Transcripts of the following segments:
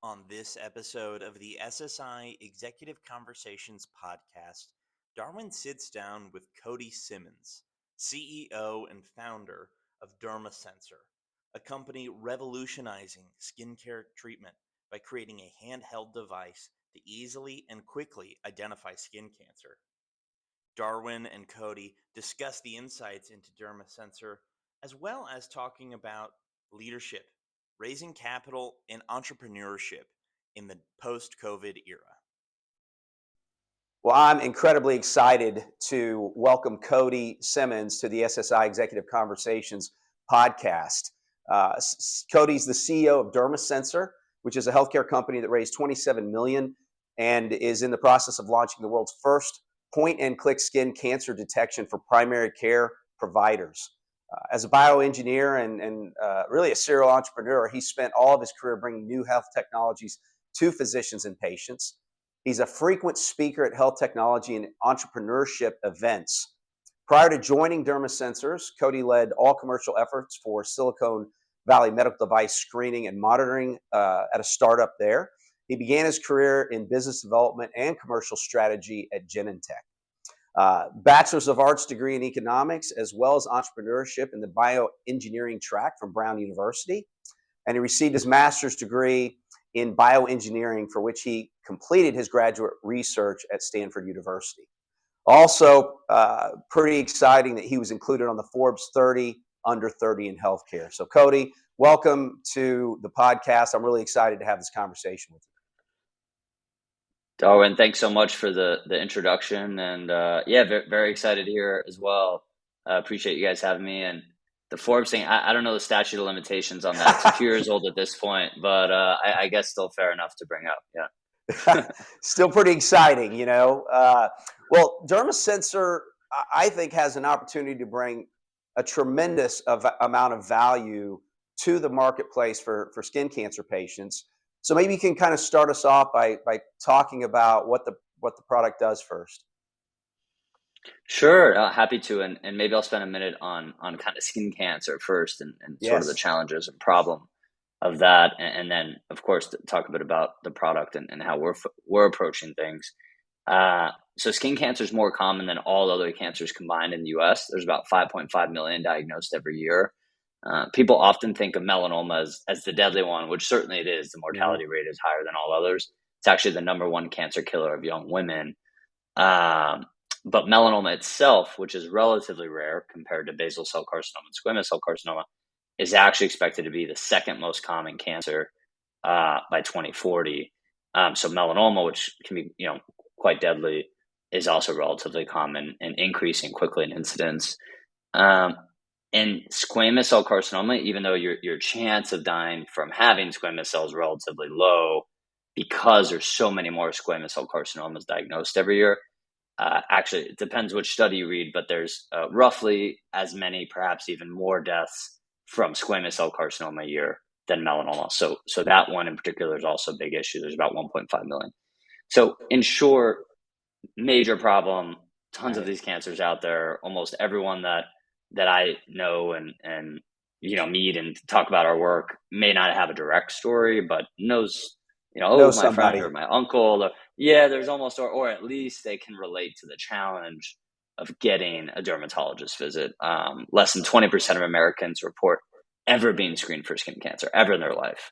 On this episode of the SSI Executive Conversations podcast, Darwin sits down with Cody Simmons, CEO and founder of DermaSensor, a company revolutionizing skincare treatment by creating a handheld device to easily and quickly identify skin cancer. Darwin and Cody discuss the insights into DermaSensor, as well as talking about leadership, raising capital, and entrepreneurship in the post-COVID era. Well, I'm incredibly excited to welcome Cody Simmons to the SSI Executive Conversations podcast. Cody's the CEO of DermaSensor, which is a healthcare company that raised $27 million and is in the process of launching the world's first point-and-click skin cancer detection for primary care providers. As a bioengineer and really a serial entrepreneur, he spent all of his career bringing new health technologies to physicians and patients. He's a frequent speaker at health technology and entrepreneurship events. Prior to joining DermaSensors, Cody led all commercial efforts for Silicon Valley medical device screening and monitoring at a startup there. He began his career in business development and commercial strategy at Genentech. Bachelor's of Arts degree in economics, as well as entrepreneurship in the bioengineering track from Brown University. And he received his master's degree in bioengineering, for which he completed his graduate research at Stanford University. Also, pretty exciting that he was included on the Forbes 30 under 30 in healthcare. So Cody, welcome to the podcast. I'm really excited to have this conversation with you. Darwin, thanks so much for the introduction, and very excited here as well. Appreciate you guys having me. And the Forbes thing, I don't know the statute of limitations on that. It's a few years old at this point, but I guess still fair enough to bring up. Yeah, still pretty exciting, you know. Well, DermaSensor, I think, has an opportunity to bring a tremendous amount of value to the marketplace for skin cancer patients. So maybe you can kind of start us off by talking about what the product does first. Sure, happy to, and maybe I'll spend a minute on kind of skin cancer first, and sort of the challenges and problem of that, and then of course talk a bit about the product and how we're approaching things. So skin cancer is more common than all other cancers combined in the U.S. There's about 5.5 million diagnosed every year. People often think of melanoma as the deadly one, which certainly it is. The mortality rate is higher than all others. It's actually the number one cancer killer of young women. But melanoma itself, which is relatively rare compared to basal cell carcinoma and squamous cell carcinoma, is actually expected to be the second most common cancer by 2040. So melanoma, which can be quite deadly, is also relatively common and increasing quickly in incidence. And squamous cell carcinoma, even though your chance of dying from having squamous cells is relatively low, because there's so many more squamous cell carcinomas diagnosed every year. Actually, it depends which study you read, but there's roughly as many, perhaps even more deaths from squamous cell carcinoma a year than melanoma. So that one in particular is also a big issue. There's about 1.5 million. So in short, major problem, tons of these cancers out there. Almost everyone that I know and meet and talk about our work may not have a direct story, but knows my friend or my uncle. Or, there's almost, or at least they can relate to the challenge of getting a dermatologist visit. Less than 20% of Americans report ever being screened for skin cancer ever in their life.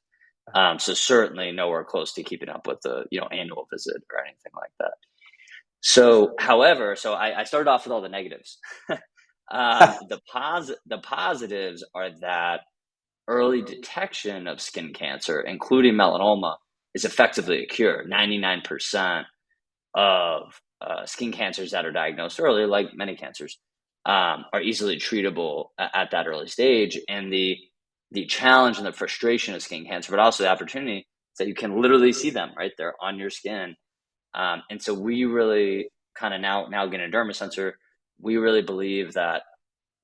So certainly nowhere close to keeping up with the annual visit or anything like that. So, however, I started off with all the negatives. The positives are that early detection of skin cancer, including melanoma, is effectively a cure. 99% of skin cancers that are diagnosed early, like many cancers, are easily treatable at that early stage. And the challenge and the frustration of skin cancer, but also the opportunity, is that you can literally see them, right? They're on your skin. And so we really kind of now getting a DermaSensor, we really believe that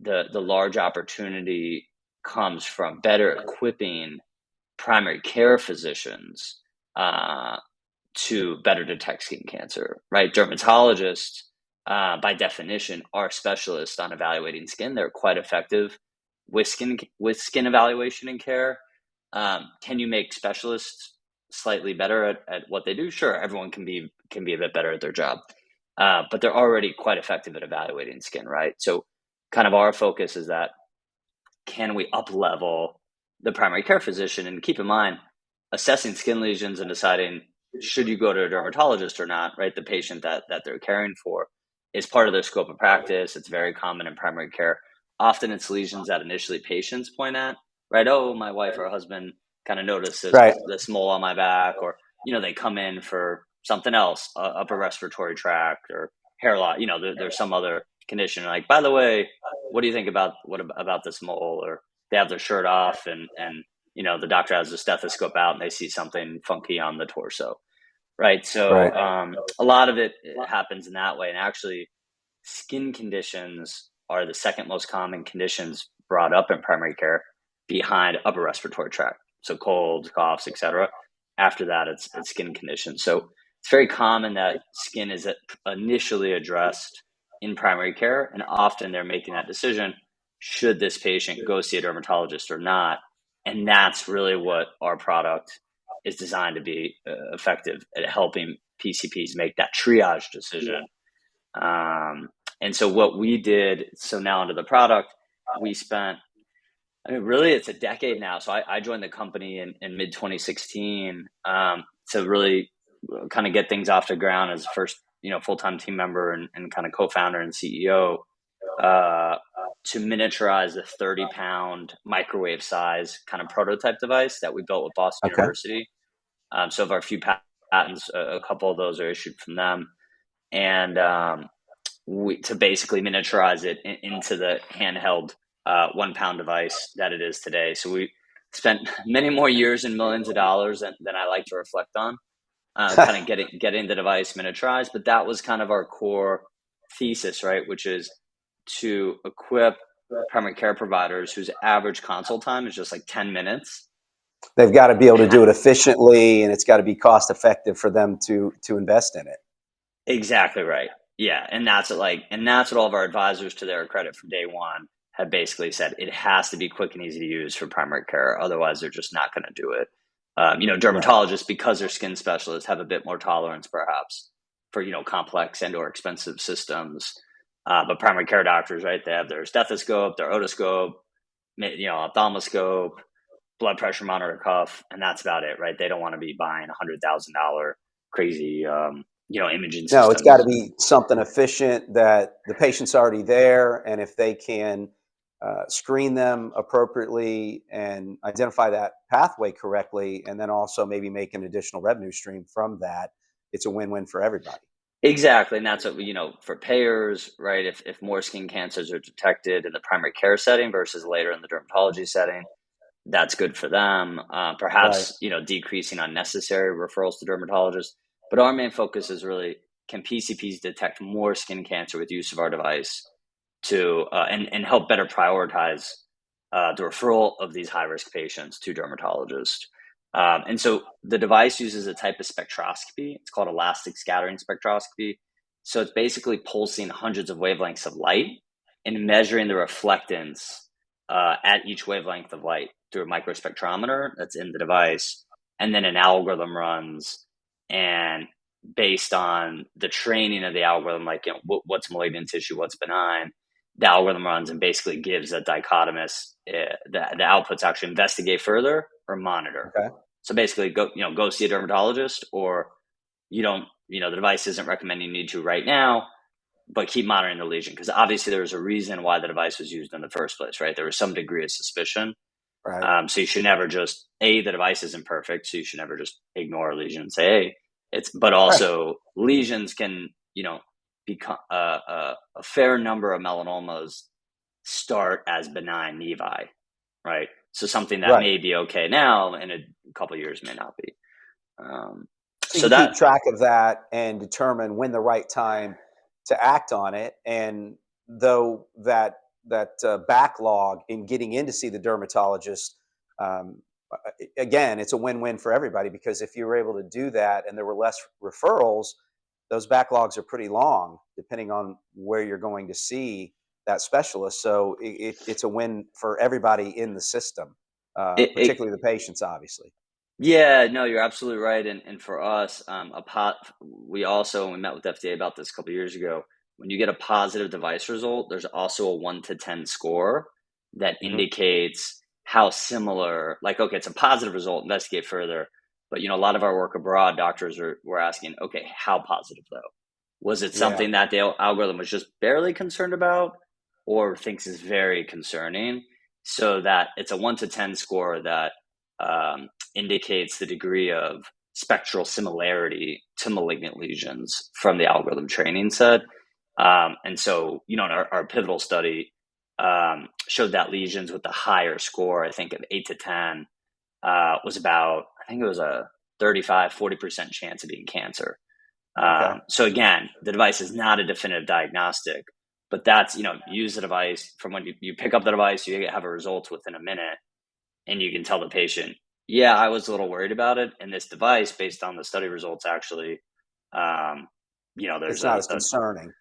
the large opportunity comes from better equipping primary care physicians to better detect skin cancer, right? Dermatologists, by definition, are specialists on evaluating skin. They're quite effective with skin evaluation and care. Can you make specialists slightly better at what they do, sure, everyone can be a bit better at their job. But they're already quite effective at evaluating skin, right? So kind of our focus is that, can we up level the primary care physician? And keep in mind, assessing skin lesions and deciding should you go to a dermatologist or not, right? The patient that they're caring for is part of their scope of practice. It's very common in primary care. Often it's lesions that initially patients point at, right? Oh, my wife or husband kind of noticed Right. this mole on my back, or, they come in for something else, upper respiratory tract or hair loss. There's some other condition. Like, by the way, what do you think about this mole? Or they have their shirt off and the doctor has a stethoscope out and they see something funky on the torso, right? So Right. a lot of it happens in that way. And actually, skin conditions are the second most common conditions brought up in primary care behind upper respiratory tract. So colds, coughs, etc. After that, it's skin conditions. So it's very common that skin is initially addressed in primary care, and often they're making that decision, should this patient go see a dermatologist or not? And that's really what our product is designed to be effective at helping PCPs make that triage decision. And so what we did, so now into the product, we spent, really it's a decade now. So I joined the company in mid 2016 to really kind of get things off the ground as first, full-time team member and kind of co-founder and CEO, to miniaturize a 30-pound microwave size kind of prototype device that we built with Boston Okay. University. So of our few patents, a couple of those are issued from them. And to basically miniaturize it into the handheld 1 pound device that it is today. So we spent many more years and millions of dollars than I like to reflect on, kind of getting the device miniaturized. But that was kind of our core thesis, right? Which is to equip primary care providers whose average consult time is just like 10 minutes. They've got to be able to do it efficiently, and it's got to be cost effective for them to invest in it. Exactly right. Yeah, and that's what all of our advisors, to their credit, from day one have basically said. It has to be quick and easy to use for primary care, otherwise they're just not going to do it. Dermatologists, because they're skin specialists, have a bit more tolerance perhaps for complex and or expensive systems. But primary care doctors, right? They have their stethoscope, their otoscope, ophthalmoscope, blood pressure monitor cuff, and that's about it, right? They don't want to be buying $100,000 crazy imaging systems. No, it's got to be something efficient that the patient's already there, and if they can screen them appropriately and identify that pathway correctly, and then also maybe make an additional revenue stream from that, it's a win-win for everybody. Exactly, and that's what for payers, right? If more skin cancers are detected in the primary care setting versus later in the dermatology setting, that's good for them. Perhaps decreasing unnecessary referrals to dermatologists. But our main focus is really, can PCPs detect more skin cancer with use of our device to and help better prioritize the referral of these high-risk patients to dermatologists. And so the device uses a type of spectroscopy. It's called elastic scattering spectroscopy. So it's basically pulsing hundreds of wavelengths of light and measuring the reflectance at each wavelength of light through a microspectrometer that's in the device. And then an algorithm runs, and based on the training of the algorithm, like what's malignant tissue, what's benign, the algorithm runs and basically gives a dichotomous, the outputs actually investigate further or monitor. Okay. So basically go see a dermatologist, or you don't, the device isn't recommending you need to right now, but keep monitoring the lesion, because obviously there was a reason why the device was used in the first place, right? There was some degree of suspicion. Right. So you should never just, the device isn't perfect, so you should never just ignore a lesion and say, hey, but also lesions can, become a fair number of melanomas start as benign nevi, right? So something that may be okay now in a couple of years may not be. So you keep track of that and determine when the right time to act on it. And though that backlog in getting in to see the dermatologist, again, it's a win-win for everybody, because if you were able to do that and there were less referrals, those backlogs are pretty long, depending on where you're going to see that specialist. So it's a win for everybody in the system, particularly the patients, obviously. Yeah, no, you're absolutely right. And for us, we met with FDA about this a couple of years ago. When you get a positive device result, there's also a 1 to 10 score that Hmm. indicates how similar, like, okay, it's a positive result, investigate further. But, a lot of our work abroad, doctors were asking, okay, how positive though? Was it Yeah. something that the algorithm was just barely concerned about or thinks is very concerning? So that it's a 1 to 10 score that indicates the degree of spectral similarity to malignant lesions from the algorithm training set. And so, in our pivotal study showed that lesions with the higher score, I think of 8 to 10, was about, I think it was a 35-40% chance of being cancer. Okay. So again, the device is not a definitive diagnostic, but that's, use the device from when you pick up the device, you have a result within a minute, and you can tell the patient, yeah, I was a little worried about it. And this device, based on the study results, actually, um, there's It's not as concerning.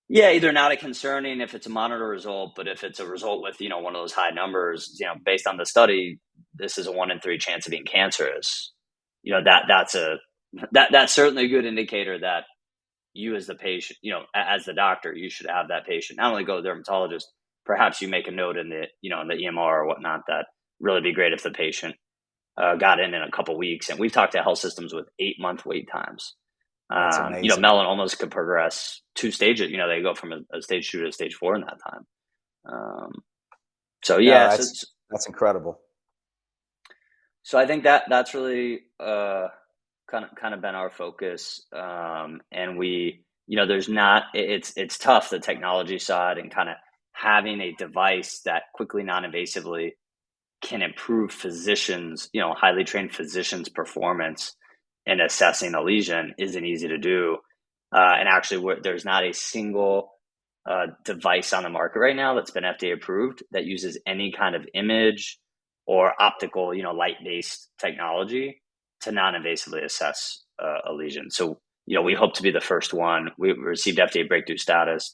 yeah, either not a concerning if it's a monitor result, but if it's a result with, one of those high numbers, based on the study, this is a 1 in 3 chance of being cancerous. That's certainly a good indicator that you as the patient, as the doctor, you should have that patient not only go to the dermatologist, perhaps you make a note in the EMR or whatnot, that really be great if the patient got in a couple weeks. And we've talked to health systems with 8-month wait times. That's amazing. Melanomas could progress 2 stages. They go from a stage 2 to a stage 4 in that time. Um, so No, yeah, that's incredible. so I think that's really kind of been our focus. And we, there's not, it's tough, the technology side, and kind of having a device that quickly, non-invasively can improve physicians, highly trained physicians' performance in assessing a lesion isn't easy to do. And actually, there's not a single device on the market right now that's been FDA approved that uses any kind of image or optical, light-based technology to non-invasively assess a lesion. So, we hope to be the first one. We received FDA breakthrough status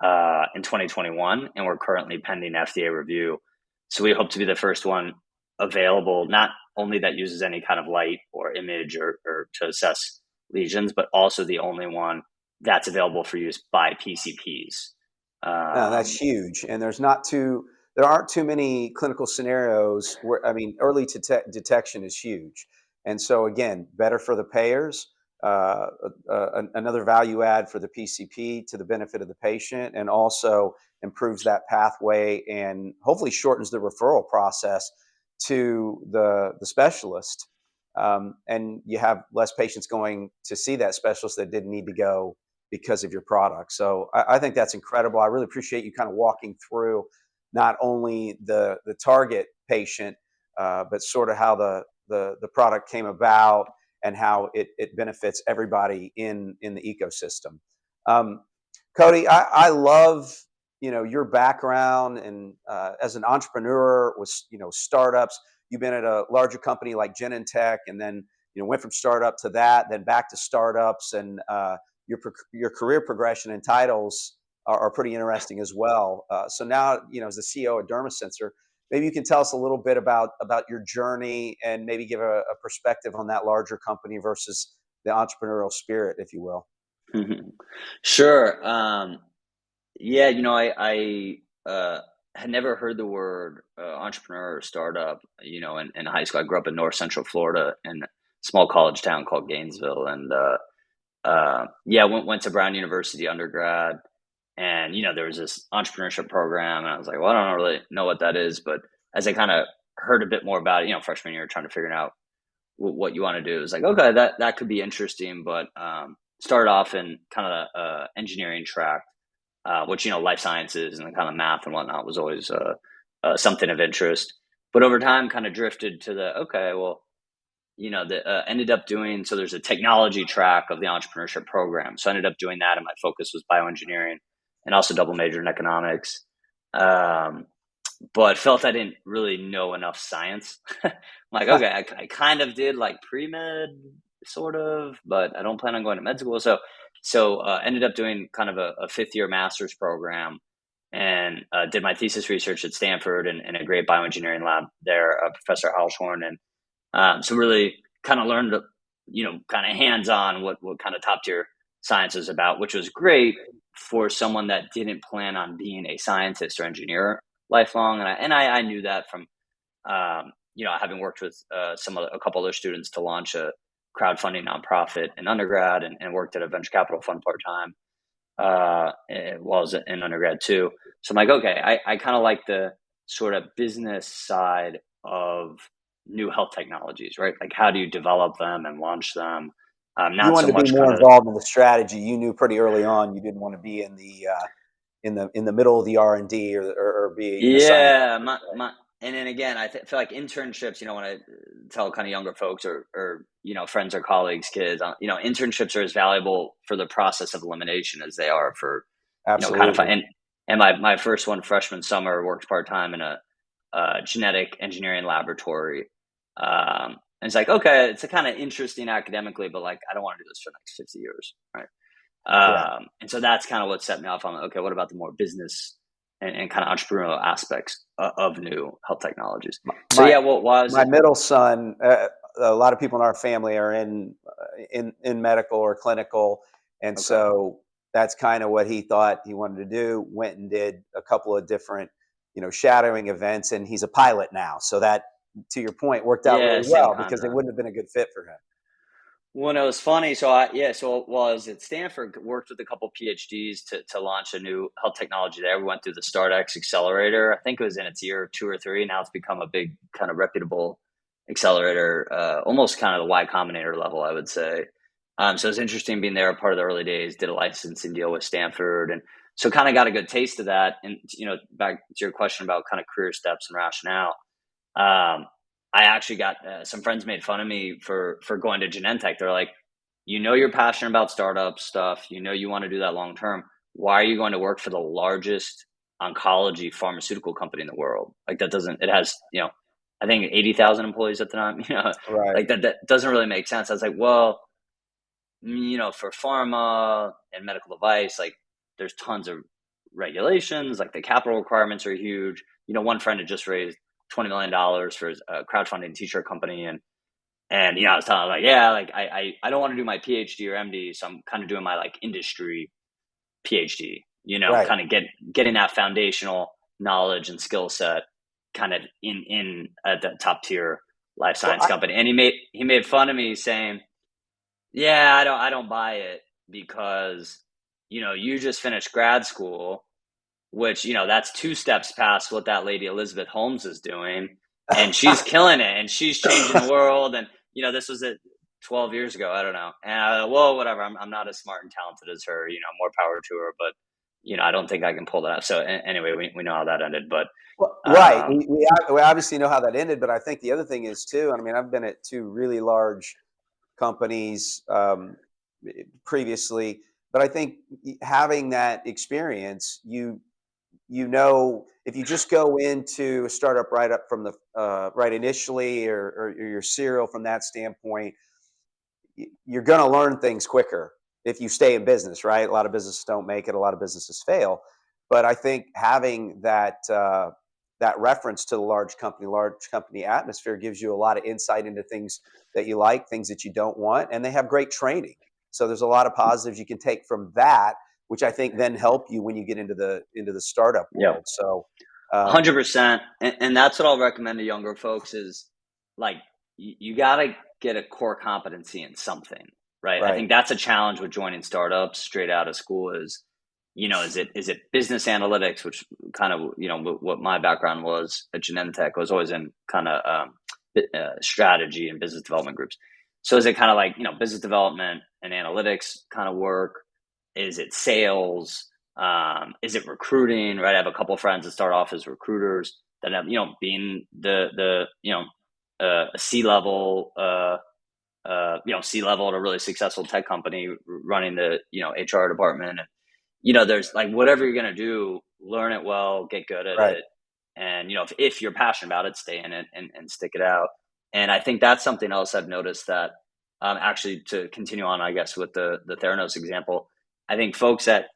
in 2021, and we're currently pending FDA review. So we hope to be the first one available, not only that uses any kind of light or image or to assess lesions, but also the only one that's available for use by PCPs. No, that's huge. And there aren't too many clinical scenarios where, I mean, early detection is huge. And so again, better for the payers, another value add for the PCP to the benefit of the patient, and also improves that pathway and hopefully shortens the referral process to the specialist. And you have less patients going to see that specialist that didn't need to go because of your product. So I think that's incredible. I really appreciate you kind of walking through not only the target patient, but sort of how the product came about and how it benefits everybody in the ecosystem. Um, Cody, I love your background and as an entrepreneur with startups. You've been at a larger company like Genentech, and then went from startup to that, then back to startups, and your career progression and titles are pretty interesting as well. So now, as the CEO of DermaSensor, maybe you can tell us a little bit about your journey and maybe give a perspective on that larger company versus the entrepreneurial spirit, if you will. Sure. Yeah, I had never heard the word entrepreneur or startup, in high school. I grew up in North Central Florida in a small college town called Gainesville. And yeah, went to Brown University undergrad. And, there was this entrepreneurship program. And I was like, well, I don't really know what that is. But as I kind of heard a bit more about it, freshman year, trying to figure out what you want to do, it was like, okay, that could be interesting. But started off in kind of the engineering track, which, life sciences and the kind of math and whatnot was always something of interest. But over time, kind of drifted to okay, well, ended up doing, so there's a technology track of the entrepreneurship program. So I ended up doing that, and my focus was bioengineering and also double majored in economics. But felt I didn't really know enough science. I'm like, okay, I kind of did like pre-med sort of, but I don't plan on going to med school. So ended up doing kind of a fifth year master's program, and did my thesis research at Stanford in a great bioengineering lab there, Professor Alshorn. And So really kind of learned, kind of hands-on what kind of top tier science is about, which was great for someone that didn't plan on being a scientist or engineer lifelong. And I knew that from, having worked with a couple other students to launch a crowdfunding nonprofit in undergrad, and worked at a venture capital fund part-time while I was in undergrad too. So I'm like, okay, I kind of like the sort of business side of new health technologies, right? Like, how do you develop them and launch them? You Not so wanted to be much more kind of, involved in the strategy. You knew pretty early on you didn't want to be in the middle of the R&D or be a scientist. yeah, and then again, feel like internships, when I tell kind of younger folks or friends or colleagues, kids, internships are as valuable for the process of elimination as they are for, kind of, Absolutely. and my first one, freshman summer, worked part-time in a genetic engineering laboratory. And it's like, okay, it's a kind of interesting academically, but like, I don't want to do this for the next 50 years. Right. Yeah. And so that's kind of what set me off on, okay, what about the more business and kind of entrepreneurial aspects of new health technologies? So My yeah, well, why was my it? middle son, a lot of people in our family are in medical or clinical, and Okay. so that's kind of what he thought he wanted to do. Went and did a couple of different, shadowing events, and he's a pilot now. So that, to your point, worked out Yeah, really same well because it concept. wouldn't have been a good fit for him. Well, it was funny. So while I was at Stanford, worked with a couple PhDs to launch a new health technology there. We went through the StartX accelerator. I think it was in its year 2 or 3. Now it's become a big kind of reputable accelerator, almost kind of the Y Combinator level, I would say. So it's interesting being there, a part of the early days. Did a licensing deal with Stanford, and so kind of got a good taste of that. And back to your question about kind of career steps and rationale. Um, I actually got some friends made fun of me for going to Genentech. They're like, you're passionate about startup stuff. You want to do that long term. Why are you going to work for the largest oncology pharmaceutical company in the world? Like, that doesn't. It has I think 80,000 employees at the time. Right. Like that doesn't really make sense. I was like, well, for pharma and medical device, like there's tons of regulations. Like the capital requirements are huge. One friend had just raised $20 million for a crowdfunding t-shirt company, and I was telling him, like, yeah, like I don't want to do my PhD or MD, so I'm kind of doing my like industry PhD. Right. Kind of getting that foundational knowledge and skill set, kind of in the top tier life Well, science company. And he made fun of me saying, yeah, I don't buy it because you just finished grad school, which that's 2 steps past what that lady Elizabeth Holmes is doing, and she's killing it, and she's changing the world. And this was 12 years ago. I don't know. And well, whatever. I'm not as smart and talented as her. More power to her. But I don't think I can pull that off. So anyway, we know how that ended. But Well, right. um, We obviously know how that ended, but I think the other thing is too. I mean, I've been at two really large companies previously, but I think having that experience, if you just go into a startup right up from the right initially, or you're serial from that standpoint, you're going to learn things quicker if you stay in business, right? A lot of businesses don't make it. A lot of businesses fail. But I think having that reference to the large company atmosphere gives you a lot of insight into things that you like, things that you don't want, and they have great training. So there's a lot of positives you can take from that, which I think then help you when you get into the startup yeah, world. So, 100%. And that's what I'll recommend to younger folks is, like, you got to get a core competency in something, right? I right, think that's a challenge with joining startups straight out of school is it business analytics, which kind of, what my background was at Genentech, was always in kind of strategy and business development groups. So is it kind of like, business development and analytics kind of work? Is it sales? Is it recruiting? Right. I have a couple of friends that start off as recruiters that have, being the a C-level, C-level at a really successful tech company, running the, HR department. And, there's like, whatever you're going to do, learn it well, get good at right. it. And, if you're passionate about it, stay in it and stick it out. And I think that's something else I've noticed that, actually, to continue on, I guess, with the Theranos example, I think folks that,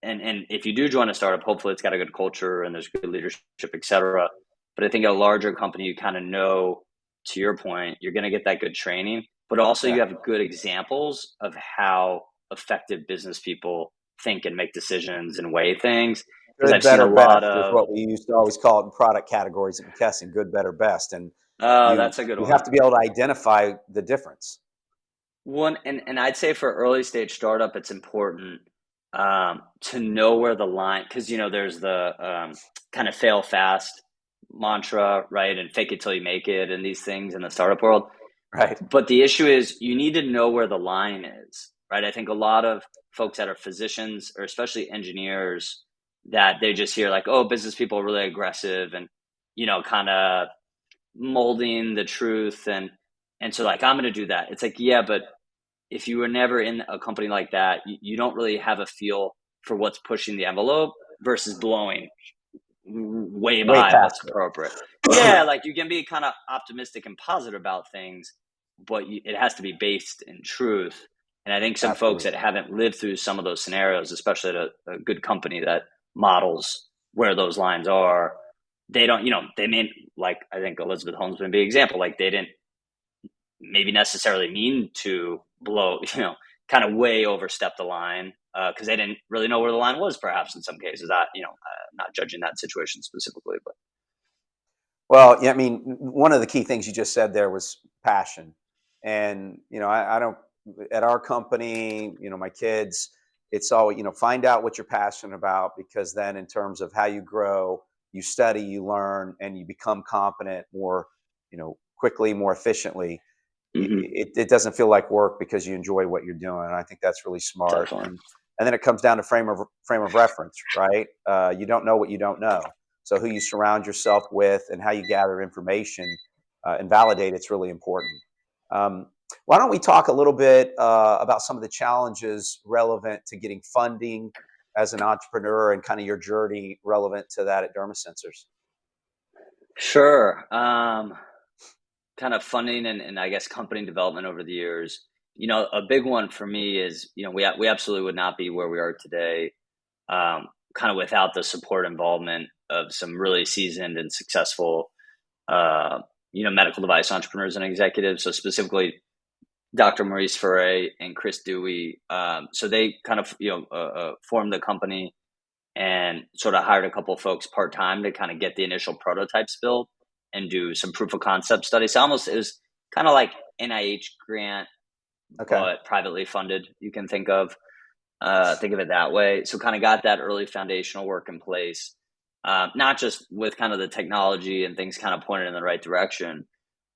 and if you do join a startup, hopefully it's got a good culture and there's good leadership, et cetera. But I think a larger company, you kind of know to your point, you're going to get that good training, but also you have good examples of how effective business people think and make decisions and weigh things. Because Good, I've seen a better, lot best is of, what we used to always call it in product categories at McKesson, good, better, best. And oh, you that's a good you have one. to be able to identify the difference. One, and I'd say for early stage startup, it's important to know where the line, because there's the kind of fail fast mantra, right, and fake it till you make it, and these things in the startup world. Right. But the issue is you need to know where the line is, right? I think a lot of folks that are physicians, or especially engineers, that they just hear like, oh, business people are really aggressive and kind of molding the truth, and so like, I'm going to do that. It's like, yeah, but if you were never in a company like that, you don't really have a feel for what's pushing the envelope versus blowing way Way behind what's past it. appropriate. Yeah, like you can be kind of optimistic and positive about things, but it has to be based in truth. And I think some folks Absolutely. that haven't lived through some of those scenarios, especially at a good company that models where those lines are, they don't, they may, like, I think Elizabeth Holmes would be an example, like they didn't maybe necessarily mean to blow, kind of way overstep the line because they didn't really know where the line was, perhaps in some cases. That, not judging that situation specifically, but Well, yeah, I mean, one of the key things you just said there was passion. And, I don't, at our company, my kids, it's all, find out what you're passionate about, because then in terms of how you grow, you study, you learn, and you become competent more, quickly, more efficiently. It doesn't feel like work because you enjoy what you're doing. And I think that's really smart. definitely. And then it comes down to frame of reference, right? You don't know what you don't know. So who you surround yourself with and how you gather information and validate it's really important. Um, why don't we talk a little bit about some of the challenges relevant to getting funding as an entrepreneur and kind of your journey relevant to that at Dermasensors? Sure. Kind of funding and I guess company development over the years. A big one for me is, we absolutely would not be where we are today, kind of without the support involvement of some really seasoned and successful, medical device entrepreneurs and executives. So specifically, Dr. Maurice Ferre and Chris Dewey. So they kind of, formed the company and sort of hired a couple of folks part time to kind of get the initial prototypes built and do some proof of concept studies. So it was kind of like NIH grant, Okay. but privately funded. You can think of it that way. So kind of got that early foundational work in place, not just with kind of the technology and things kind of pointed in the right direction,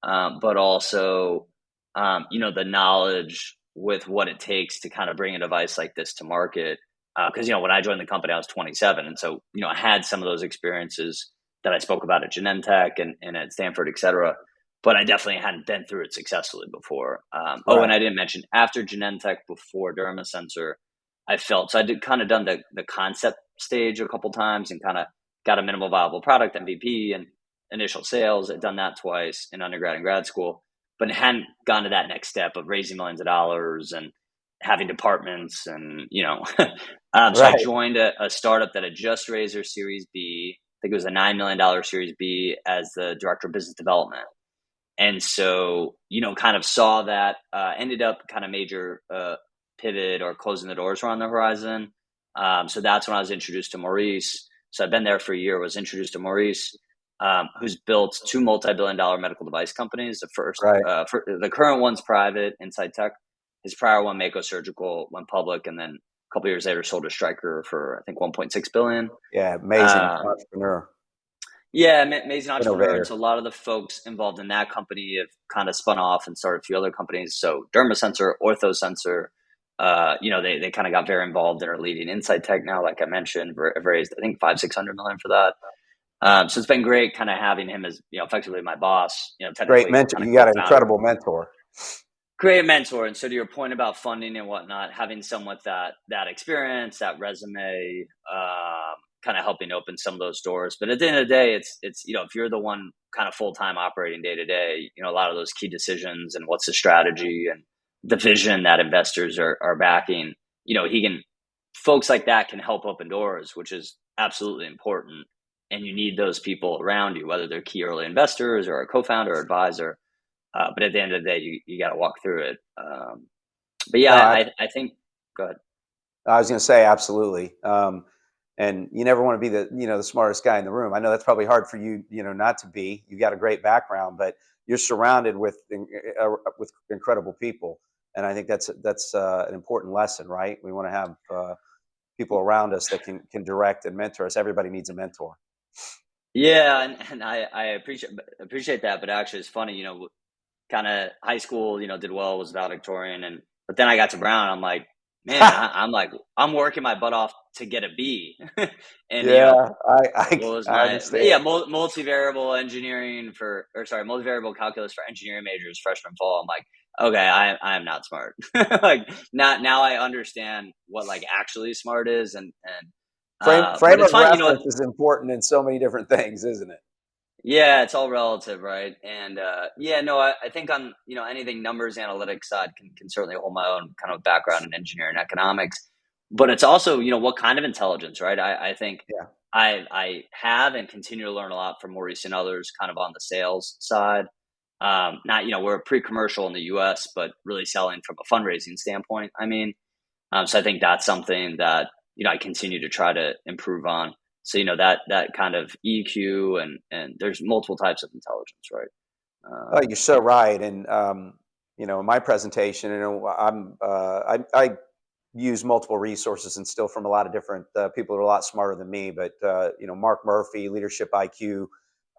but also, the knowledge with what it takes to kind of bring a device like this to market. Because, when I joined the company, I was 27. And so, I had some of those experiences that I spoke about at Genentech and at Stanford, et cetera. But I definitely hadn't been through it successfully before. Oh, and I didn't mention, after Genentech, before Dermasensor, I kind of done the concept stage a couple times and kind of got a minimal viable product MVP and initial sales. I'd done that twice in undergrad and grad school, but hadn't gone to that next step of raising millions of dollars and having departments and, so I joined a startup that had just raised their Series B. I think it was a $9 million Series B as the director of business development. And so, kind of saw that, ended up kind of major pivot or closing the doors were on the horizon. So that's when I was introduced to Maurice. So I've been there for a year, was introduced to Maurice, who's built two multi-billion-dollar medical device companies. The current one's private, Insight Tech. His prior one, Mako Surgical, went public, and then a couple years later sold to Stryker for, I think, $1.6 billion. Yeah, amazing entrepreneur. Yeah, amazing entrepreneur. Innovator. And so a lot of the folks involved in that company have kind of spun off and started a few other companies. So Dermasensor, OrthoSensor, they kind of got very involved and are leading Insight Tech now, like I mentioned, raised, I think, $500-600 million for that. So it's been great kind of having him as, effectively my boss, Great technically mentor. kind of You got an co-founder. incredible mentor. Great mentor. And so to your point about funding and whatnot, having someone with that experience, that resume, kind of helping open some of those doors. But at the end of the day, it's if you're the one kind of full-time operating day to day, a lot of those key decisions and what's the strategy and the vision that investors are backing, folks like that can help open doors, which is absolutely important. And you need those people around you, whether they're key early investors or a co-founder or advisor. But at the end of the day, you got to walk through it. But yeah, No, I think, go ahead. I was going to say absolutely. And you never want to be the smartest guy in the room. I know that's probably hard for you, not to be. You've got a great background, but you're surrounded with incredible people, and I think that's an important lesson, right? We want to have people around us that can direct and mentor us. Everybody needs a mentor. Yeah, and I appreciate that, but actually, it's funny, kind of high school, did well, was valedictorian, but then I got to Brown. I'm like, man, I'm working my butt off to get a B, and Yeah, what was I my understand. multivariable engineering multivariable calculus for engineering majors freshman fall. I'm like, okay, I am not smart. Like, not now I understand what like actually smart is, but Frame it's of fun, reference is important in so many different things, isn't it? yeah, it's all relative, right? And yeah, no, I think on anything numbers analytics side can certainly hold my own kind of background in engineering economics, but it's also what kind of intelligence, right? I think Yeah. I have and continue to learn a lot from Maurice and others, kind of on the sales side. Not we're a pre-commercial in the U.S., but really selling from a fundraising standpoint. I mean, so I think that's something that I continue to try to improve on. So that kind of EQ and there's multiple types of intelligence, right? Oh, you're so right. And in my presentation, I use multiple resources and still from a lot of different people who are a lot smarter than me. But Mark Murphy, leadership IQ,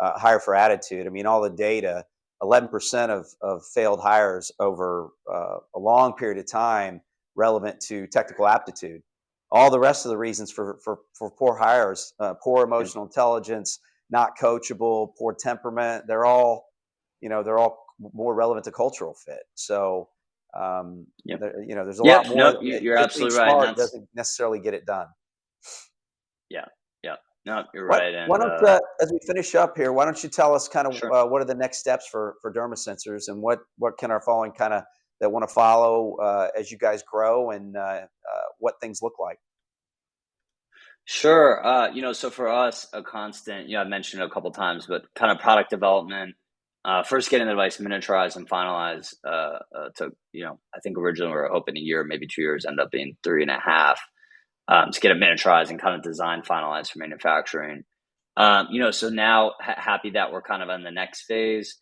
hire for attitude. I mean, all the data. 11% of failed hires over a long period of time relevant to technical aptitude. All the rest of the reasons for poor hires, poor Yeah. emotional intelligence, not coachable, poor temperament. They're all more relevant to cultural fit. So, Yeah. there's a lot Yep. more. No, you're Just being absolutely right. And smart that's, doesn't necessarily get it done. yeah. Yeah. No, you're What right. Why And don't as we finish up here, why don't you tell us kind of sure. what are the next steps for Derma Sensors, and what can our following kind of that want to follow as you guys grow, and what things look like? Sure. So for us, a constant, I've mentioned it a couple times, but kind of product development, first getting the device miniaturized and finalized, took, I think originally we were hoping a year, maybe 2 years, ended up being 3.5, to get it miniaturized and kind of design finalized for manufacturing. So now happy that we're kind of in the next phase,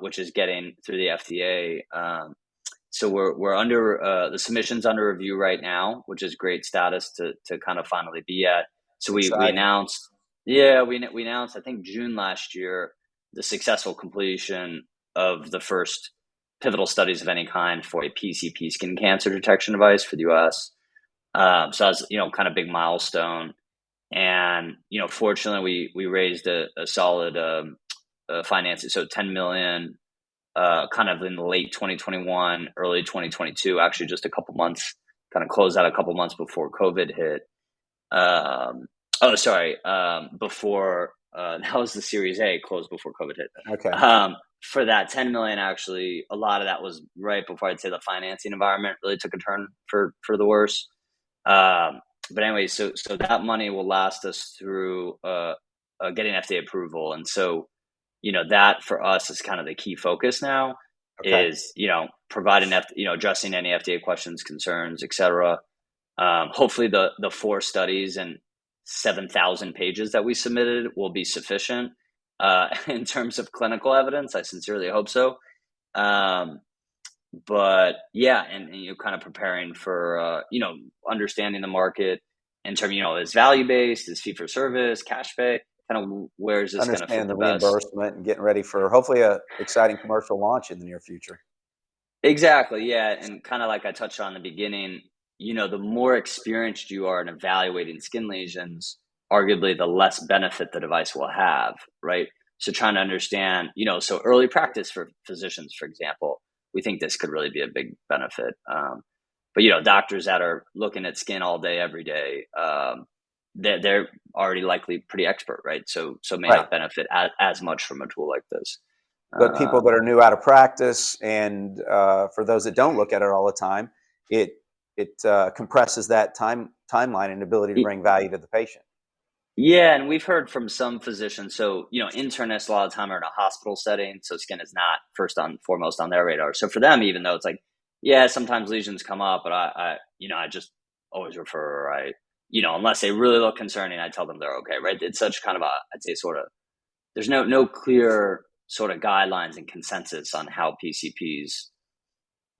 which is getting through the FDA. So we're under the submission's under review right now, which is great status to kind of finally be at. It's So we exciting. announced, yeah, we announced, I think June last year, the successful completion of the first pivotal studies of any kind for a PCP skin cancer detection device for the U.S. So that's kind of big milestone, and fortunately we raised a solid financing, so 10 million, kind of in the late 2021, early 2022, actually just a couple months, kind of closed out a couple months before COVID hit. Um, oh, sorry, before that was the Series A closed before COVID hit. Okay. For that 10 million, actually, a lot of that was right before I'd say the financing environment really took a turn for the worse. But anyway, so that money will last us through getting FDA approval, and so that for us is kind of the key focus now, Okay. is providing addressing any FDA questions, concerns, etc. Hopefully the 4 studies and 7,000 pages that we submitted will be sufficient in terms of clinical evidence. I sincerely hope so. But yeah, and kind of preparing for understanding the market in terms, is value based, is fee for service, cash pay, kind of where is this going to fit Understand the the best. reimbursement and getting ready for hopefully a exciting commercial launch in the near future. Exactly, yeah, and kind of like I touched on in the beginning, the more experienced you are in evaluating skin lesions, arguably the less benefit the device will have, right? So trying to understand, so early practice for physicians, for example, we think this could really be a big benefit. But doctors that are looking at skin all day, every day, they're already likely pretty expert, right? So may Right. not benefit as much from a tool like this. But people that Um, are new out of practice, and for those that don't look at it all the time, it compresses that timeline and ability to bring value to the patient. Yeah, and we've heard from some physicians. So, internists a lot of time are in a hospital setting, so skin is not foremost on their radar. So for them, even though it's like, yeah, sometimes lesions come up, but I just always refer. Unless they really look concerning, I tell them they're okay, right? It's such kind of I'd say sort of, there's no clear sort of guidelines and consensus on how PCPs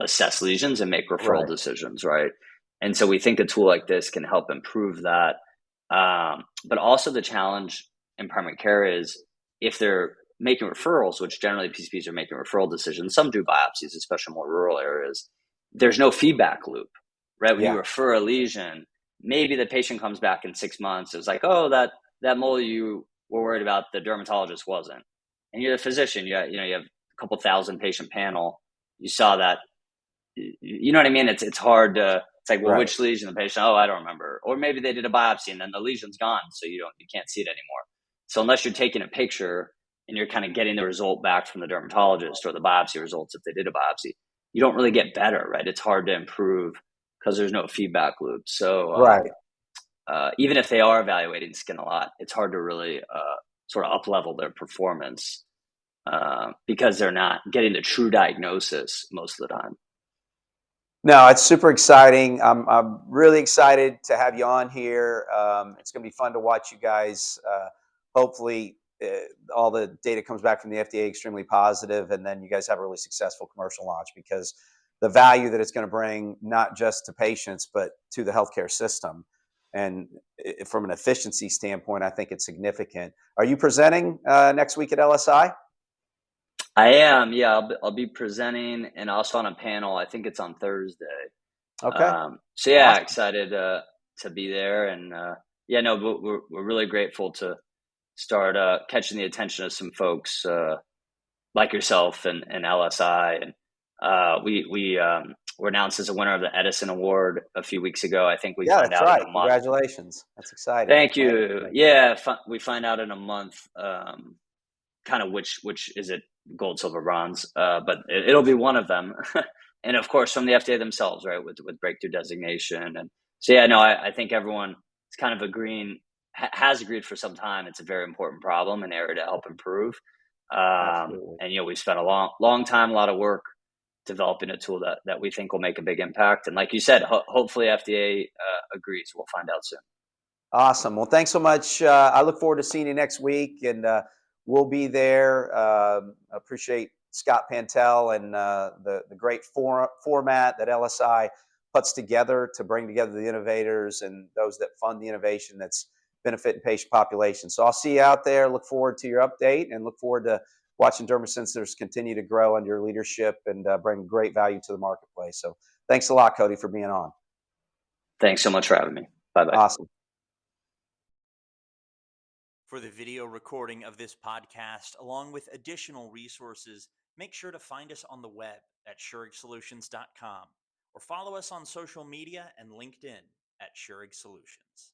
assess lesions and make referral Right. decisions, right? And so we think a tool like this can help improve that. But also the challenge in primary care is if they're making referrals, which generally PCPs are making referral decisions, some do biopsies, especially in more rural areas, there's no feedback loop, right? When you Yeah. refer a lesion, maybe the patient comes back in 6 months. It's like, oh, that mole you were worried about, the dermatologist wasn't. And you're the physician, you have a couple thousand patient panel. You saw that, you know what I mean? It's hard to, it's like, well, Right. which lesion? The patient, oh, I don't remember. Or maybe they did a biopsy and then the lesion's gone, so you can't see it anymore. So unless you're taking a picture and you're kind of getting the result back from the dermatologist, or the biopsy results if they did a biopsy, you don't really get better, right? It's hard to improve because there's no feedback loop. So Right. even if they are evaluating skin a lot, it's hard to really sort of up level their performance because they're not getting the true diagnosis most of the time. No, it's super exciting. I'm really excited to have you on here. It's going to be fun to watch you guys. Hopefully, all the data comes back from the FDA extremely positive, and then you guys have a really successful commercial launch, because the value that it's going to bring, not just to patients, but to the healthcare system. And from an efficiency standpoint, I think it's significant. Are you presenting next week at LSI? I am, yeah. I'll be presenting and also on a panel. I think it's on Thursday. Okay, So yeah, awesome. excited to be there, and yeah, no, but we're really grateful to start catching the attention of some folks like yourself and LSI, and we were announced as a winner of the Edison Award a few weeks ago. I think we Yeah, find that's out in right. a month. Congratulations. That's exciting. Thank you. Yeah, we find out in a month. Kind of which is it, gold, silver, bronze, but it'll be one of them. And of course from the FDA themselves, right, with breakthrough designation. And so yeah, no, I think everyone is kind of has agreed for some time it's a very important problem, an area to help improve. Absolutely. And we spent a long time, a lot of work developing a tool that we think will make a big impact. And like you said, hopefully FDA agrees. We'll find out soon. Awesome. Well, thanks so much. I look forward to seeing you next week, and we'll be there. Appreciate Scott Pantel and the great format that LSI puts together to bring together the innovators and those that fund the innovation that's benefiting patient population. So I'll see you out there. Look forward to your update, and look forward to watching DermaSensors continue to grow under your leadership and bring great value to the marketplace. So thanks a lot, Cody, for being on. Thanks so much for having me. Bye bye. Awesome. For the video recording of this podcast, along with additional resources, make sure to find us on the web at shurigsolutions.com or follow us on social media and LinkedIn at Shurig Solutions.